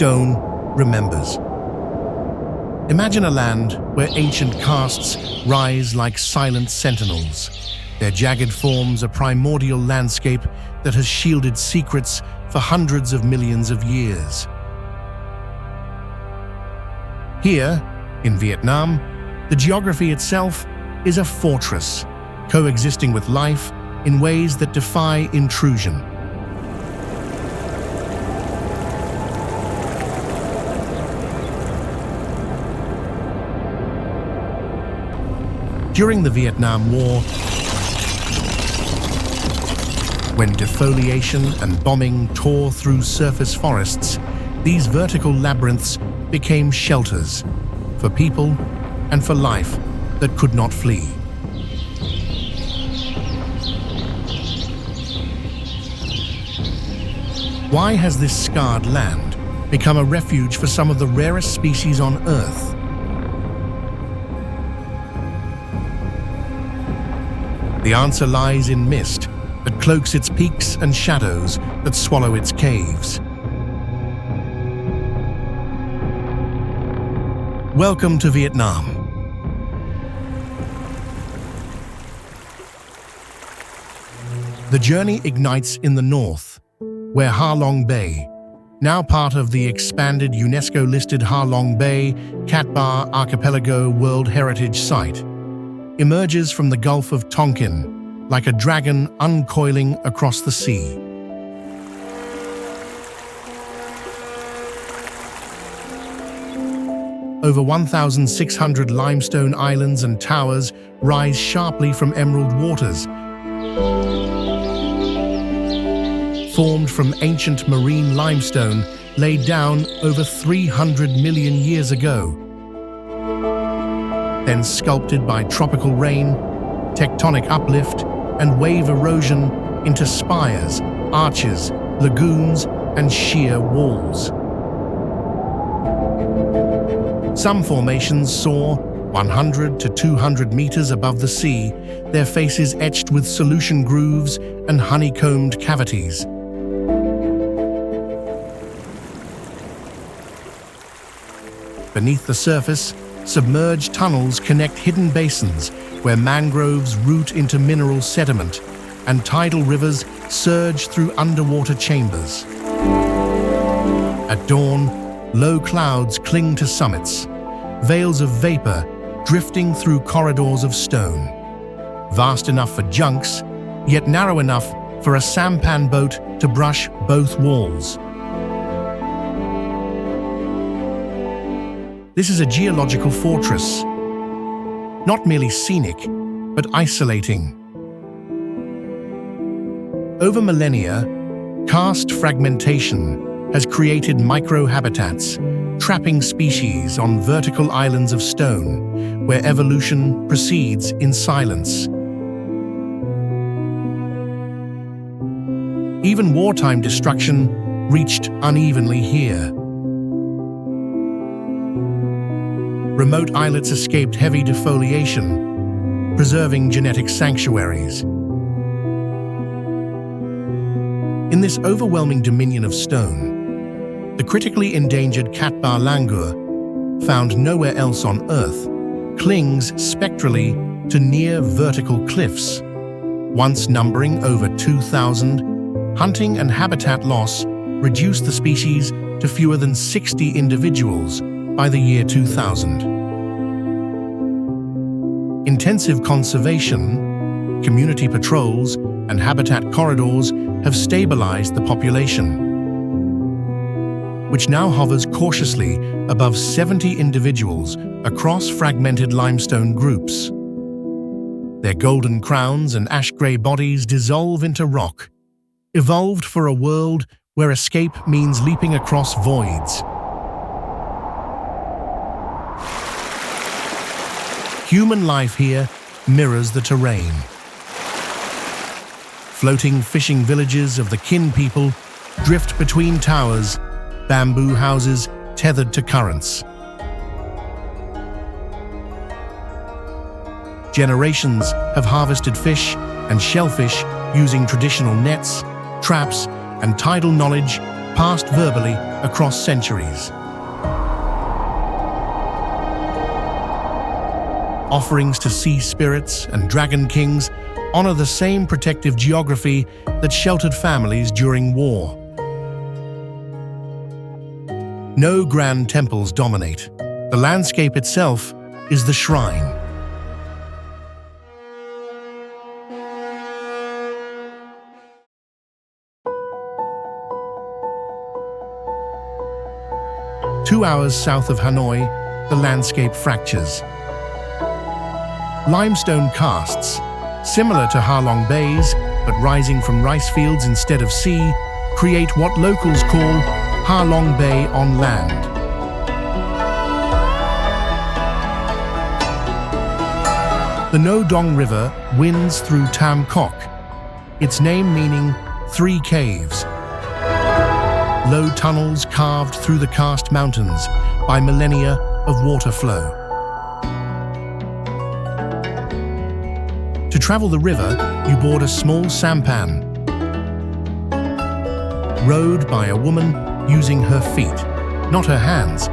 stone remembers. Imagine a land where ancient castes rise like silent sentinels, their jagged forms a primordial landscape that has shielded secrets for hundreds of millions of years. Here, in Vietnam, the geography itself is a fortress, coexisting with life in ways that defy intrusion. During the Vietnam War, when defoliation and bombing tore through surface forests, these vertical labyrinths became shelters for people and for life that could not flee. Why has this scarred land become a refuge for some of the rarest species on Earth? The answer lies in mist that cloaks its peaks and shadows that swallow its caves. Welcome to Vietnam. The journey ignites in the north, where Ha Long Bay, now part of the expanded UNESCO-listed Ha Long Bay Cat Ba Archipelago World Heritage Site, emerges from the Gulf of Tonkin like a dragon uncoiling across the sea. Over 1,600 limestone islands and towers rise sharply from emerald waters, formed from ancient marine limestone laid down over 300 million years ago. Then sculpted by tropical rain, tectonic uplift, and wave erosion into spires, arches, lagoons, and sheer walls. Some formations soar 100 to 200 meters above the sea, their faces etched with solution grooves and honeycombed cavities. Beneath the surface, submerged tunnels connect hidden basins where mangroves root into mineral sediment and tidal rivers surge through underwater chambers. At dawn, low clouds cling to summits, veils of vapor drifting through corridors of stone, vast enough for junks, yet narrow enough for a sampan boat to brush both walls. This is a geological fortress, not merely scenic, but isolating. Over millennia, karst fragmentation has created microhabitats, trapping species on vertical islands of stone, where evolution proceeds in silence. Even wartime destruction reached unevenly here. Remote islets escaped heavy defoliation, preserving genetic sanctuaries. In this overwhelming dominion of stone, the critically endangered cat Ba Langur, found nowhere else on Earth, clings spectrally to near vertical cliffs. Once numbering over 2,000, hunting and habitat loss reduced the species to fewer than 60 individuals by the year 2000. Intensive conservation, community patrols, and habitat corridors have stabilized the population, which now hovers cautiously above 70 individuals across fragmented limestone groups. Their golden crowns and ash-gray bodies dissolve into rock, evolved for a world where escape means leaping across voids. Human life here mirrors the terrain. Floating fishing villages of the kin people drift between towers, bamboo houses tethered to currents. Generations have harvested fish and shellfish using traditional nets, traps, and tidal knowledge passed verbally across centuries. Offerings to sea spirits and dragon kings honor the same protective geography that sheltered families during war. No grand temples dominate. The landscape itself is the shrine. Two hours south of Hanoi, the landscape fractures. Limestone casts, similar to Ha Long Bay's, but rising from rice fields instead of sea, create what locals call Ha Long Bay on land. The No Dong River winds through Tam Kok, its name meaning three caves. Low tunnels carved through the karst mountains by millennia of water flow. To travel the river, you board a small sampan, rowed by a woman using her feet, not her hands.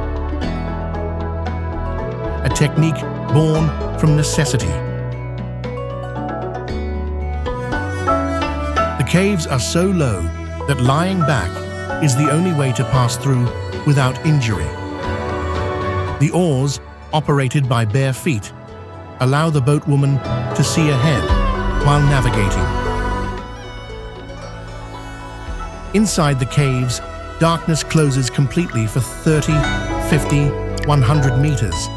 A technique born from necessity. The caves are so low that lying back is the only way to pass through without injury. The oars, operated by bare feet, allow the boatwoman to see ahead while navigating. Inside the caves, darkness closes completely for 30, 50, 100 meters.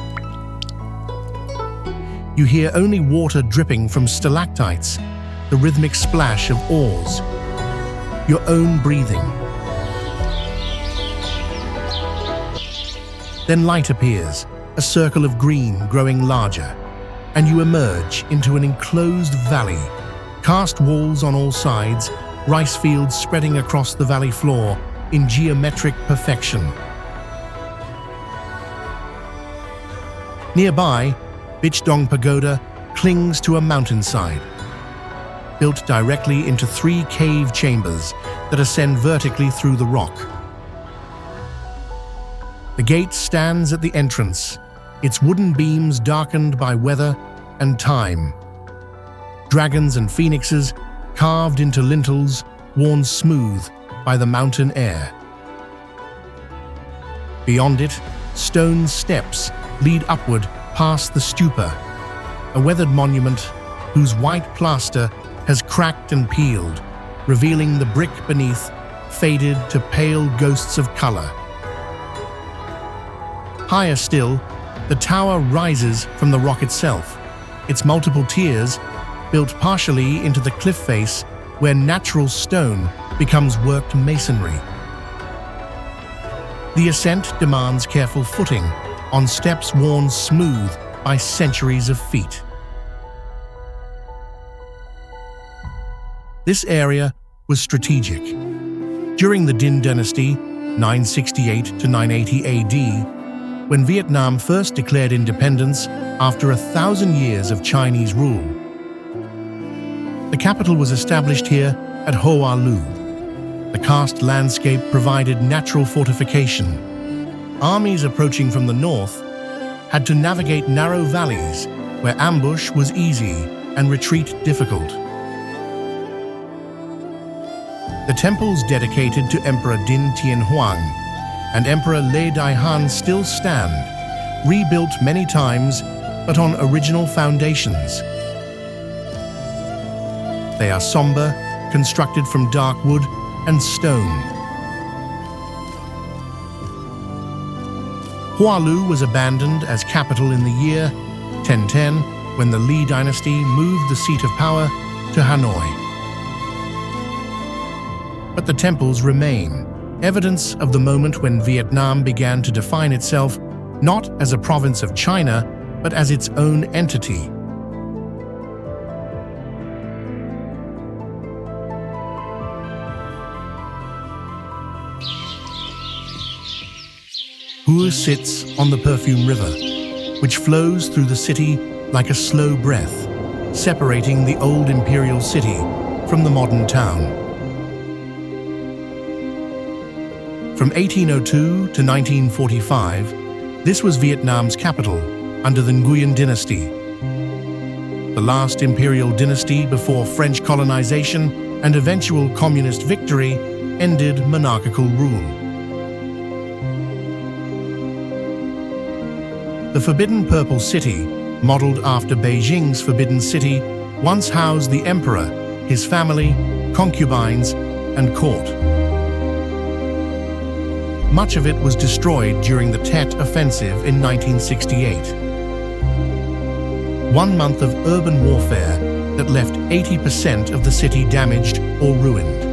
You hear only water dripping from stalactites, the rhythmic splash of oars, your own breathing. Then light appears, a circle of green growing larger, and you emerge into an enclosed valley, karst walls on all sides, rice fields spreading across the valley floor in geometric perfection. Nearby, Bichdong Pagoda clings to a mountainside, built directly into three cave chambers that ascend vertically through the rock. The gate stands at the entrance, its wooden beams darkened by weather and time. Dragons and phoenixes carved into lintels worn smooth by the mountain air. Beyond it, stone steps lead upward past the stupa, a weathered monument whose white plaster has cracked and peeled, revealing the brick beneath faded to pale ghosts of color. Higher still, the tower rises from the rock itself, its multiple tiers built partially into the cliff face where natural stone becomes worked masonry. The ascent demands careful footing on steps worn smooth by centuries of feet. This area was strategic. During the Dinh dynasty, 968 to 980 AD, when Vietnam first declared independence after 1,000 years of Chinese rule, the capital was established here at Ho An. The karst landscape provided natural fortification. Armies approaching from the north had to navigate narrow valleys where ambush was easy and retreat difficult. The temples dedicated to Emperor Dinh Tien Huang and Emperor Lê Đại Hàn still stand, rebuilt many times but on original foundations. They are somber, constructed from dark wood and stone. Hoa Lu was abandoned as capital in the year 1010 when the Lý dynasty moved the seat of power to Hanoi. But the temples remain, evidence of the moment when Vietnam began to define itself not as a province of China, but as its own entity. Hue sits on the Perfume River, which flows through the city like a slow breath, separating the old imperial city from the modern town. From 1802 to 1945, this was Vietnam's capital under the Nguyen dynasty, the last imperial dynasty before French colonization and eventual communist victory ended monarchical rule. The Forbidden Purple City, modeled after Beijing's Forbidden City, once housed the emperor, his family, concubines, and court. Much of it was destroyed during the Tet Offensive in 1968. 1 month of urban warfare that left 80% of the city damaged or ruined.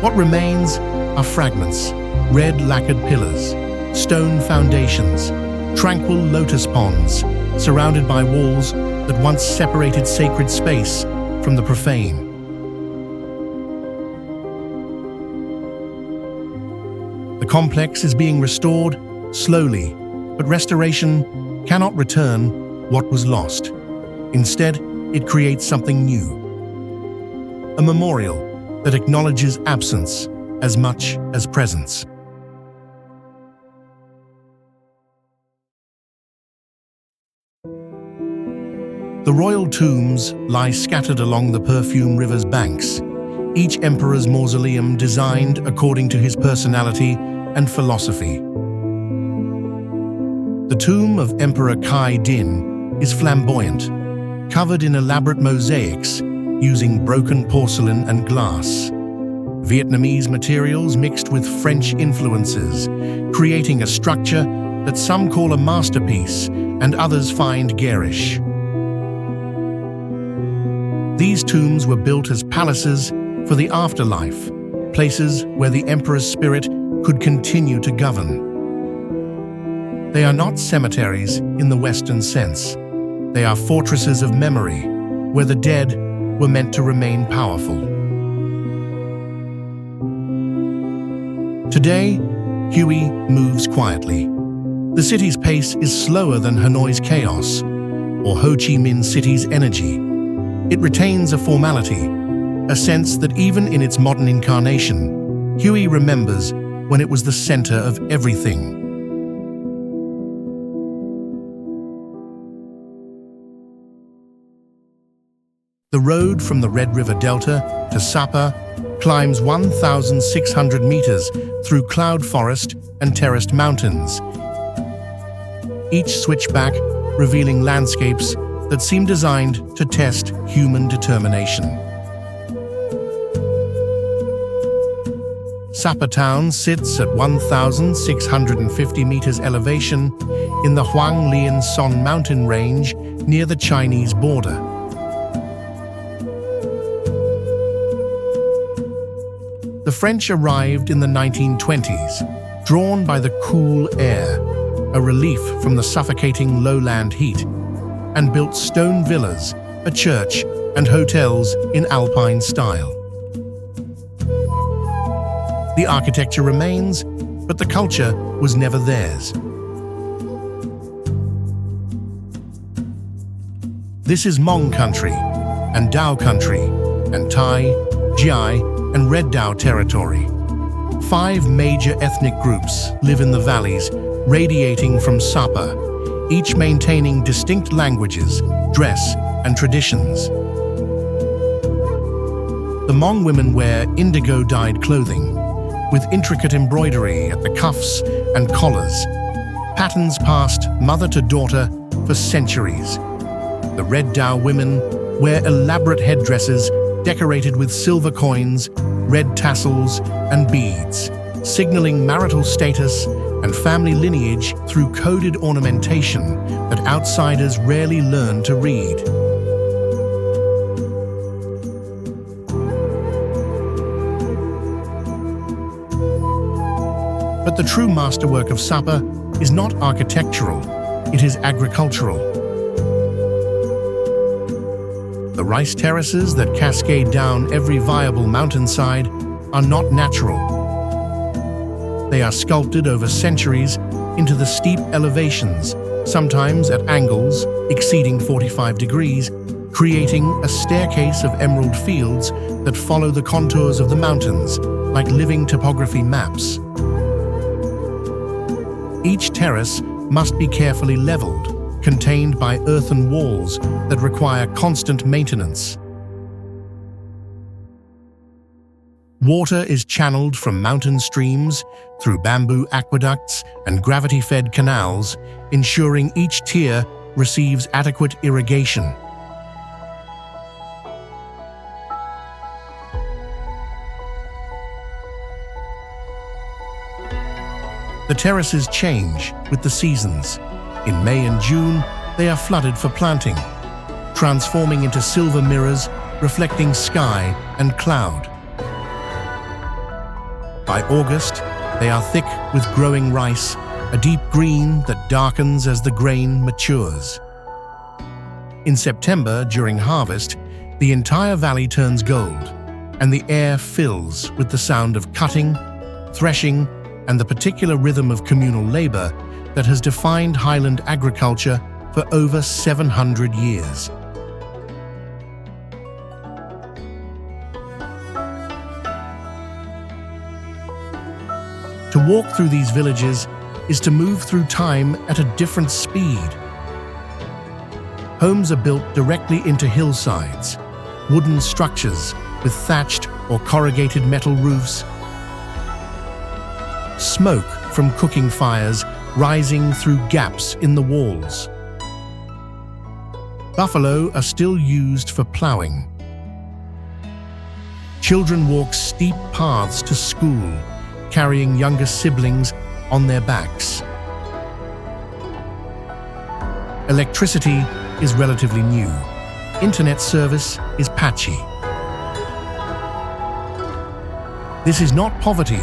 What remains are fragments, red lacquered pillars, stone foundations, tranquil lotus ponds, surrounded by walls that once separated sacred space from the profane. The complex is being restored slowly, but restoration cannot return what was lost. Instead, it creates something new. A memorial that acknowledges absence as much as presence. The royal tombs lie scattered along the Perfume River's banks, each emperor's mausoleum designed according to his personality and philosophy. The tomb of Emperor Khai Din is flamboyant, covered in elaborate mosaics using broken porcelain and glass. Vietnamese materials mixed with French influences, creating a structure that some call a masterpiece and others find garish. These tombs were built as palaces for the afterlife, places where the emperor's spirit could continue to govern. They are not cemeteries in the Western sense. They are fortresses of memory, where the dead were meant to remain powerful. Today, Hue moves quietly. The city's pace is slower than Hanoi's chaos, or Ho Chi Minh City's energy. It retains a formality, a sense that even in its modern incarnation, Hue remembers when it was the center of everything. The road from the Red River Delta to Sapa climbs 1,600 meters through cloud forest and terraced mountains, each switchback revealing landscapes that seem designed to test human determination. Sapa town sits at 1,650 meters elevation in the Hoang Lien Son mountain range near the Chinese border. The French arrived in the 1920s, drawn by the cool air, a relief from the suffocating lowland heat, and built stone villas, a church, and hotels in alpine style. The architecture remains, but the culture was never theirs. This is Hmong country, and Dao country, and Thai, Giai, and Red Dao territory. 5 major ethnic groups live in the valleys, radiating from Sapa, each maintaining distinct languages, dress, and traditions. The Hmong women wear indigo-dyed clothing, with intricate embroidery at the cuffs and collars, patterns passed mother to daughter for centuries. The Red Dao women wear elaborate headdresses decorated with silver coins, red tassels, and beads, signaling marital status and family lineage through coded ornamentation that outsiders rarely learn to read. But the true masterwork of Sapa is not architectural, it is agricultural. The rice terraces that cascade down every viable mountainside are not natural. They are sculpted over centuries into the steep elevations sometimes at angles exceeding 45 degrees, creating a staircase of emerald fields that follow the contours of the mountains, like living topography maps. Each terrace must be carefully leveled, contained by earthen walls that require constant maintenance. Water is channeled from mountain streams through bamboo aqueducts and gravity-fed canals, ensuring each tier receives adequate irrigation. The terraces change with the seasons. In May and June, they are flooded for planting, transforming into silver mirrors reflecting sky and cloud. By August, they are thick with growing rice, a deep green that darkens as the grain matures. In September, during harvest, the entire valley turns gold, and the air fills with the sound of cutting, threshing, and the particular rhythm of communal labor that has defined highland agriculture for over 700 years. To walk through these villages is to move through time at a different speed. Homes are built directly into hillsides, wooden structures with thatched or corrugated metal roofs, smoke from cooking fires rising through gaps in the walls. Buffalo are still used for plowing. Children walk steep paths to school, carrying younger siblings on their backs. Electricity is relatively new. Internet service is patchy. This is not poverty,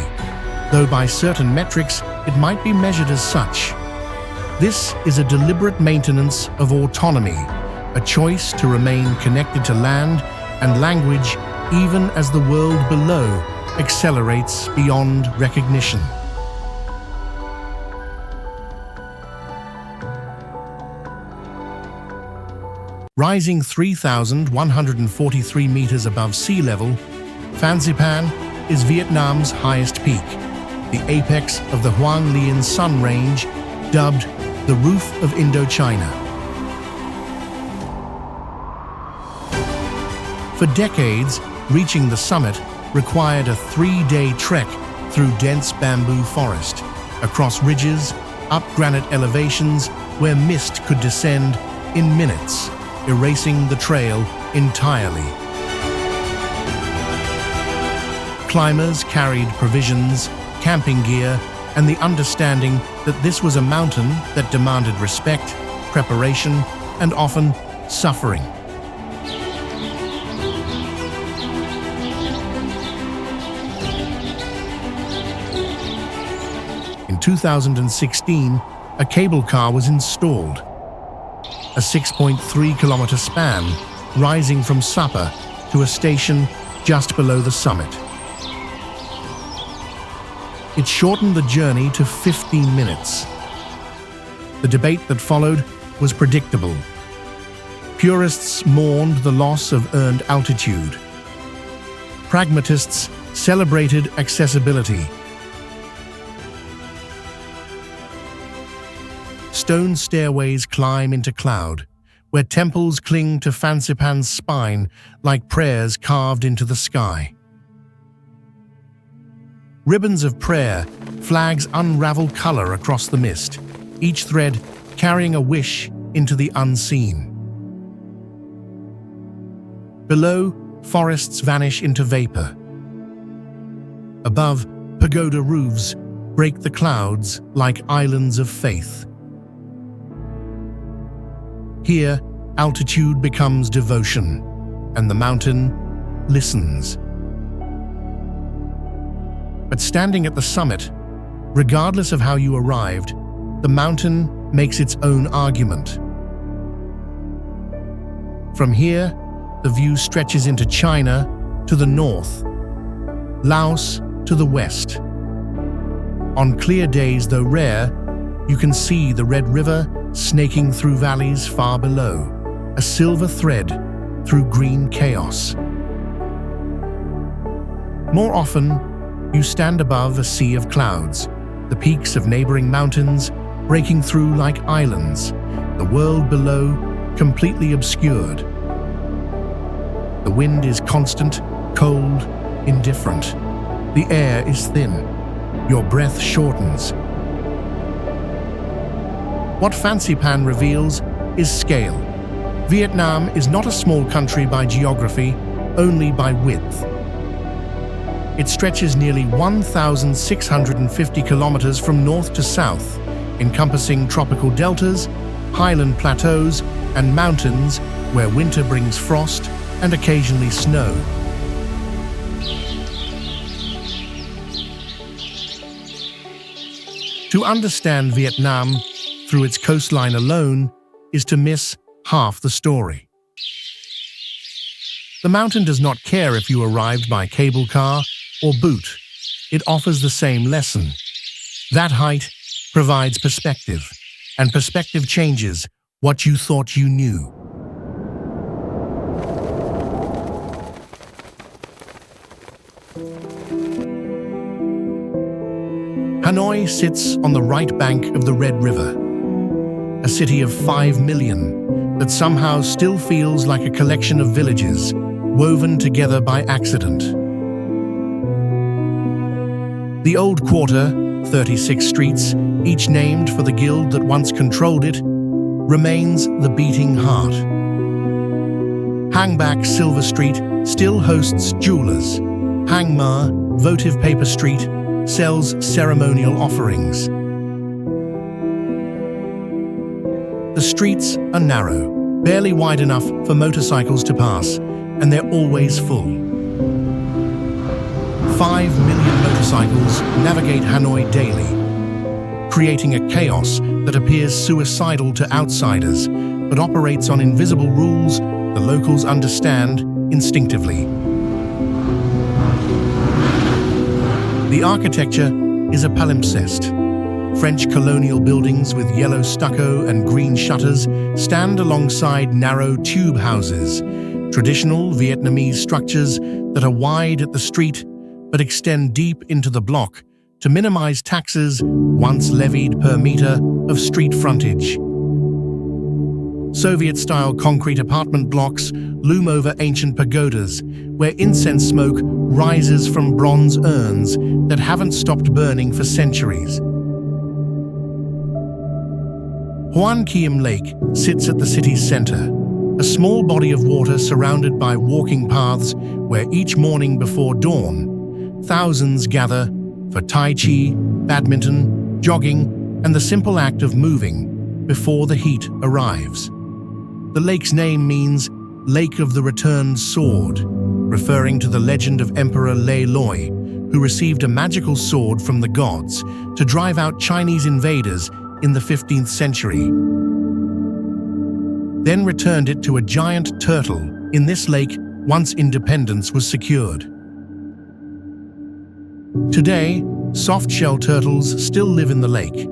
though by certain metrics it might be measured as such. This is a deliberate maintenance of autonomy, a choice to remain connected to land and language even as the world below accelerates beyond recognition. Rising 3,143 meters above sea level, Phan Xipan is Vietnam's highest peak, the apex of the Hoang Lien Sun Range, dubbed the Roof of Indochina. For decades, reaching the summit required a 3-day trek through dense bamboo forest, across ridges, up granite elevations where mist could descend in minutes, erasing the trail entirely. Climbers carried provisions, camping gear, and the understanding that this was a mountain that demanded respect, preparation, and often suffering. In 2016, a cable car was installed, a 6.3-kilometer span rising from Sapa to a station just below the summit. It shortened the journey to 15 minutes. The debate that followed was predictable. Purists mourned the loss of earned altitude. Pragmatists celebrated accessibility. Stone stairways climb into cloud, where temples cling to Phan Xipan's spine like prayers carved into the sky. Ribbons of prayer, flags unravel color across the mist, each thread carrying a wish into the unseen. Below, forests vanish into vapor. Above, pagoda roofs break the clouds like islands of faith. Here, altitude becomes devotion, and the mountain listens. But standing at the summit, regardless of how you arrived, the mountain makes its own argument. From here, the view stretches into China to the north, Laos to the west. On clear days, though rare, you can see the Red River snaking through valleys far below, a silver thread through green chaos. More often, you stand above a sea of clouds, the peaks of neighboring mountains breaking through like islands, the world below completely obscured. The wind is constant, cold, indifferent. The air is thin. Your breath shortens. What Fansipan reveals is scale. Vietnam is not a small country by geography, only by width. It stretches nearly 1,650 kilometers from north to south, encompassing tropical deltas, highland plateaus, and mountains where winter brings frost and occasionally snow. To understand Vietnam through its coastline alone is to miss half the story. The mountain does not care if you arrived by cable car or boot. It offers the same lesson. That height provides perspective, and perspective changes what you thought you knew. Hanoi sits on the right bank of the Red River, a city of 5 million that somehow still feels like a collection of villages woven together by accident. The old quarter, 36 streets, each named for the guild that once controlled it, remains the beating heart. Hangback Silver Street still hosts jewelers. Hangma, votive paper street, sells ceremonial offerings. The streets are narrow, barely wide enough for motorcycles to pass, and they're always full. 5 million motorcycles navigate Hanoi daily, creating a chaos that appears suicidal to outsiders, but operates on invisible rules the locals understand instinctively. The architecture is a palimpsest. French colonial buildings with yellow stucco and green shutters stand alongside narrow tube houses, traditional Vietnamese structures that are wide at the street but extend deep into the block to minimize taxes once levied per meter of street frontage. Soviet-style concrete apartment blocks loom over ancient pagodas, where incense smoke rises from bronze urns that haven't stopped burning for centuries. Hoi An Lake sits at the city's center, a small body of water surrounded by walking paths where each morning before dawn, thousands gather for Tai Chi, badminton, jogging, and the simple act of moving before the heat arrives. The lake's name means Lake of the Returned Sword, referring to the legend of Emperor Lei Loi, who received a magical sword from the gods to drive out Chinese invaders in the 15th century. Then returned it to a giant turtle in this lake once independence was secured. Today, soft-shell turtles still live in the lake,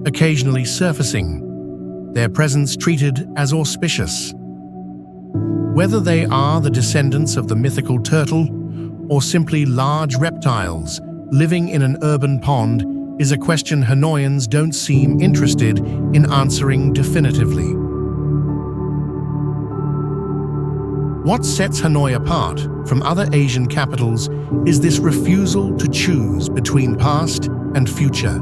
occasionally surfacing, their presence treated as auspicious. Whether they are the descendants of the mythical turtle or simply large reptiles living in an urban pond is a question Hanoians don't seem interested in answering definitively. What sets Hanoi apart from other Asian capitals is this refusal to choose between past and future.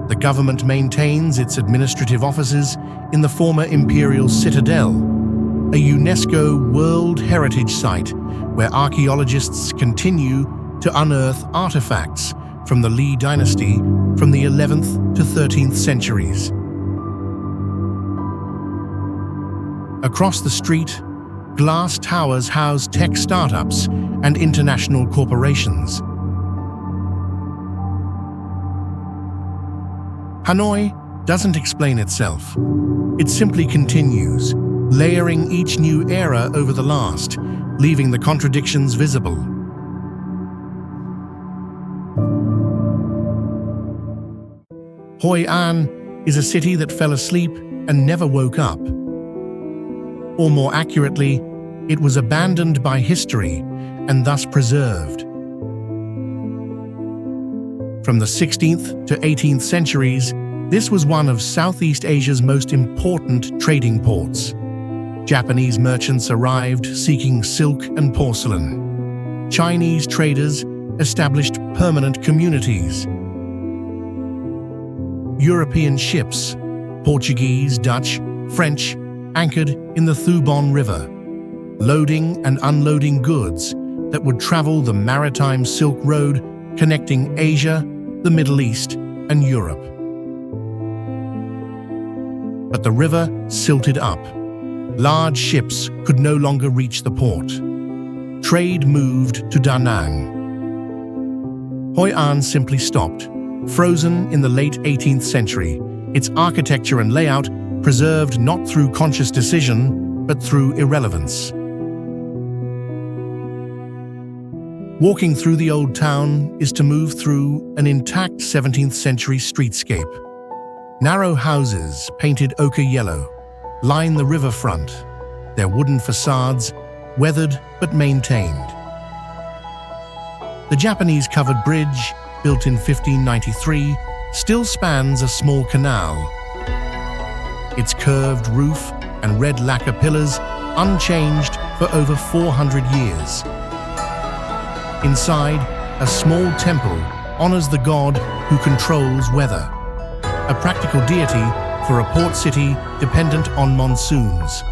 The government maintains its administrative offices in the former imperial citadel, a UNESCO World Heritage Site where archaeologists continue to unearth artifacts from the Li dynasty from the 11th to 13th centuries. Across the street, glass towers house tech startups and international corporations. Hanoi doesn't explain itself. It simply continues, layering each new era over the last, leaving the contradictions visible. Hoi An is a city that fell asleep and never woke up. Or more accurately, it was abandoned by history and thus preserved. From the 16th to 18th centuries, this was one of Southeast Asia's most important trading ports. Japanese merchants arrived seeking silk and porcelain. Chinese traders established permanent communities. European ships, Portuguese, Dutch, French, anchored in the Thubon River, loading and unloading goods that would travel the maritime Silk Road connecting Asia, the Middle East, and Europe. But the river silted up. Large ships could no longer reach the port. Trade moved to Da Nang. Hoi An simply stopped, frozen in the late 18th century, its architecture and layout preserved not through conscious decision, but through irrelevance. Walking through the old town is to move through an intact 17th century streetscape. Narrow houses, painted ochre yellow, line the riverfront, their wooden facades weathered but maintained. The Japanese-covered bridge, built in 1593, still spans a small canal. Its curved roof and red lacquer pillars unchanged for over 400 years. Inside, a small temple honors the god who controls weather, a practical deity for a port city dependent on monsoons.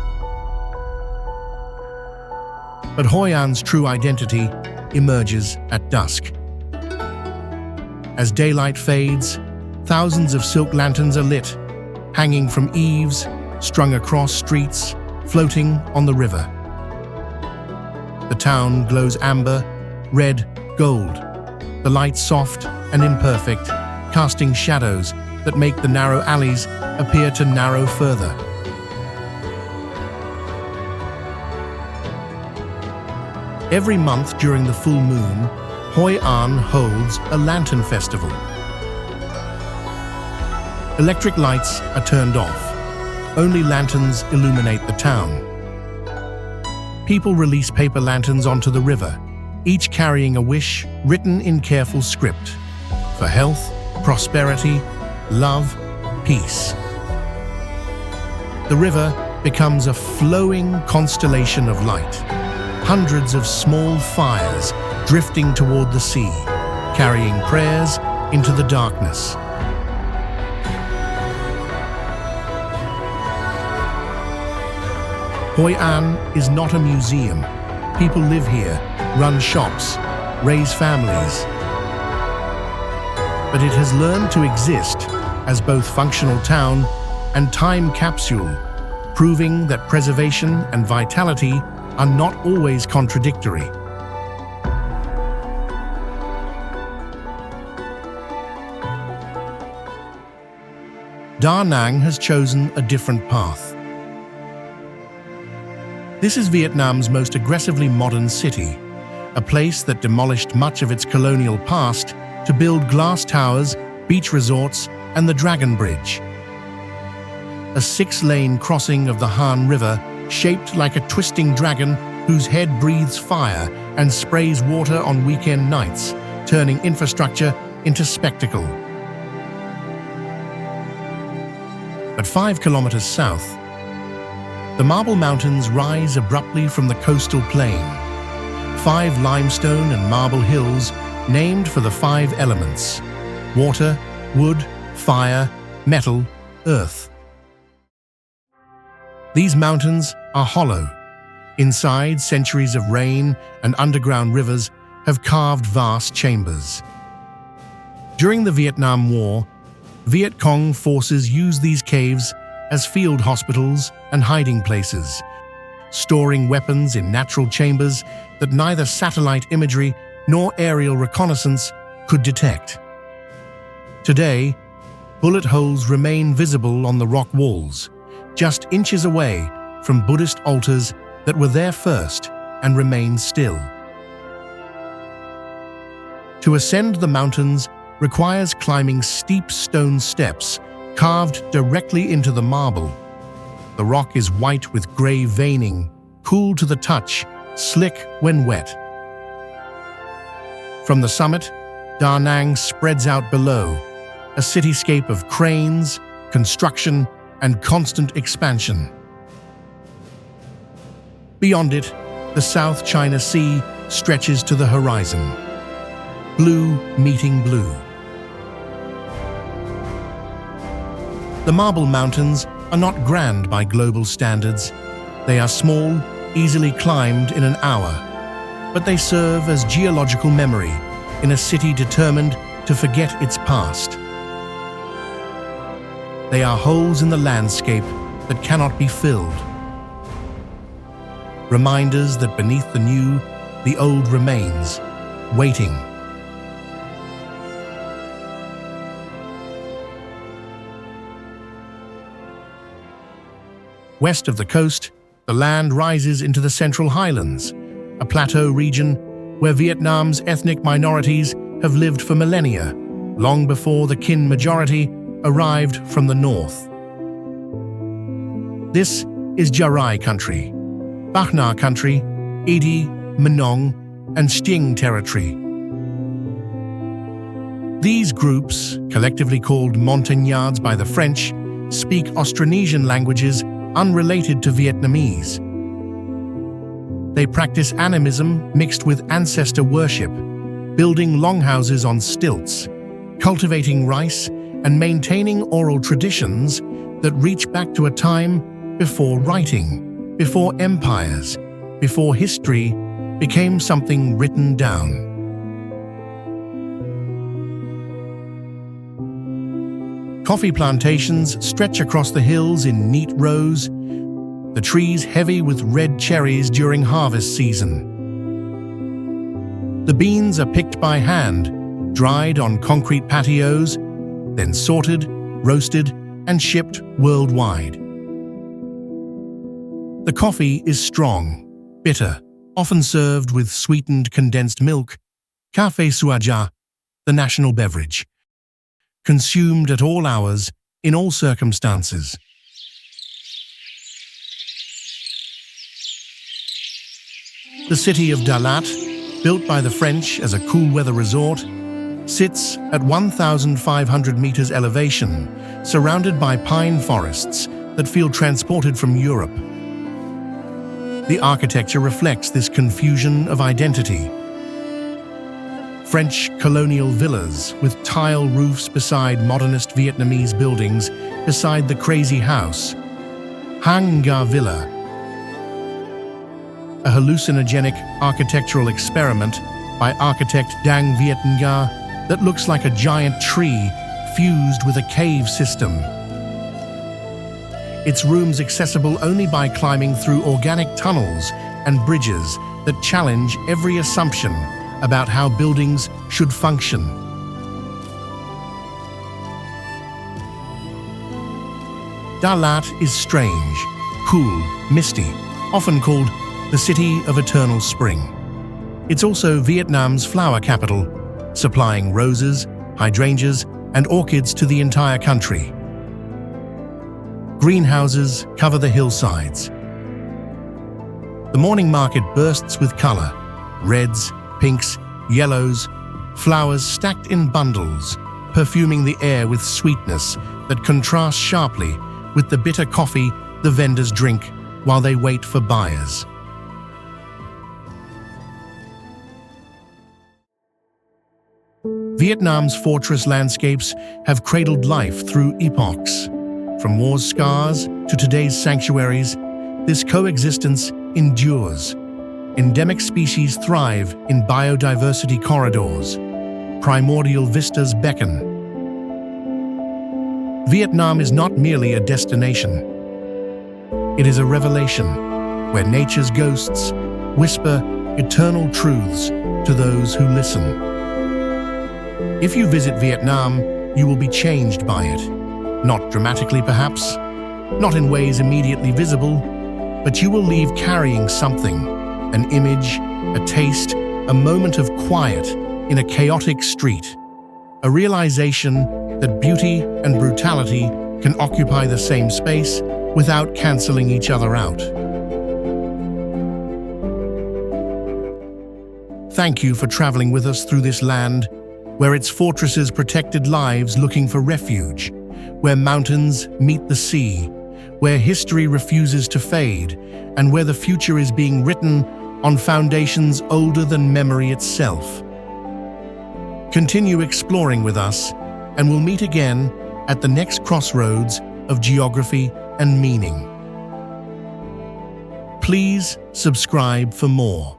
But Hoi An's true identity emerges at dusk. As daylight fades, thousands of silk lanterns are lit, hanging from eaves, strung across streets, floating on the river. The town glows amber, red, gold, the light soft and imperfect, casting shadows that make the narrow alleys appear to narrow further. Every month during the full moon, Hoi An holds a lantern festival. Electric lights are turned off. Only lanterns illuminate the town. People release paper lanterns onto the river, each carrying a wish written in careful script for health, prosperity, love, peace. The river becomes a flowing constellation of light. Hundreds of small fires drifting toward the sea, carrying prayers into the darkness. Hoi An is not a museum. People live here, run shops, raise families. But it has learned to exist as both functional town and time capsule, proving that preservation and vitality are not always contradictory. Da Nang has chosen a different path. This is Vietnam's most aggressively modern city, a place that demolished much of its colonial past to build glass towers, beach resorts, and the Dragon Bridge. A 6-lane crossing of the Han River shaped like a twisting dragon whose head breathes fire and sprays water on weekend nights, turning infrastructure into spectacle. But 5 kilometers south, the Marble Mountains rise abruptly from the coastal plain. 5 limestone and marble hills named for the 5 elements: water, wood, fire, metal, earth. These mountains are hollow. Inside, centuries of rain and underground rivers have carved vast chambers. During the Vietnam War, Viet Cong forces used these caves as field hospitals and hiding places, storing weapons in natural chambers that neither satellite imagery nor aerial reconnaissance could detect. Today, bullet holes remain visible on the rock walls, just inches away from Buddhist altars that were there first and remain still. To ascend the mountains requires climbing steep stone steps carved directly into the marble. The rock is white with grey veining, cool to the touch, slick when wet. From the summit, Da Nang spreads out below, a cityscape of cranes, construction, and constant expansion. Beyond it, the South China Sea stretches to the horizon. Blue meeting blue. The Marble Mountains are not grand by global standards. They are small, easily climbed in an hour, but they serve as geological memory in a city determined to forget its past. They are holes in the landscape that cannot be filled. Reminders that beneath the new, the old remains, waiting. West of the coast, the land rises into the Central Highlands, a plateau region where Vietnam's ethnic minorities have lived for millennia, long before the Kin majority arrived from the north. This is Jarai country, Ba Langur country, Idi, Manong, and Sting territory. These groups, collectively called Montagnards by the French, speak Austronesian languages unrelated to Vietnamese. They practice animism mixed with ancestor worship, building longhouses on stilts, cultivating rice, and maintaining oral traditions that reach back to a time before writing, before empires, before history became something written down. Coffee plantations stretch across the hills in neat rows, the trees heavy with red cherries during harvest season. The beans are picked by hand, dried on concrete patios, then sorted, roasted, and shipped worldwide. The coffee is strong, bitter, often served with sweetened condensed milk, café suaja, the national beverage, consumed at all hours, in all circumstances. The city of Dalat, built by the French as a cool-weather resort, sits at 1,500 meters elevation, surrounded by pine forests that feel transported from Europe. The architecture reflects this confusion of identity. French colonial villas with tile roofs beside modernist Vietnamese buildings beside the crazy house, Hang Nga Villa, a hallucinogenic architectural experiment by architect Dang Viet Nga that looks like a giant tree fused with a cave system. Its rooms accessible only by climbing through organic tunnels and bridges that challenge every assumption about how buildings should function. Dalat is strange, cool, misty, often called the City of Eternal Spring. It's also Vietnam's flower capital, supplying roses, hydrangeas, and orchids to the entire country. Greenhouses cover the hillsides. The morning market bursts with color, reds, pinks, yellows, flowers stacked in bundles, perfuming the air with sweetness that contrasts sharply with the bitter coffee the vendors drink while they wait for buyers. Vietnam's fortress landscapes have cradled life through epochs. From war's scars to today's sanctuaries, this coexistence endures. Endemic species thrive in biodiversity corridors. Primordial vistas beckon. Vietnam is not merely a destination. It is a revelation where nature's ghosts whisper eternal truths to those who listen. If you visit Vietnam, you will be changed by it. Not dramatically, perhaps, not in ways immediately visible, but you will leave carrying something, an image, a taste, a moment of quiet in a chaotic street, a realization that beauty and brutality can occupy the same space without canceling each other out. Thank you for traveling with us through this land, where its fortresses protected lives looking for refuge, where mountains meet the sea, where history refuses to fade, and where the future is being written on foundations older than memory itself. Continue exploring with us, and we'll meet again at the next crossroads of geography and meaning. Please subscribe for more.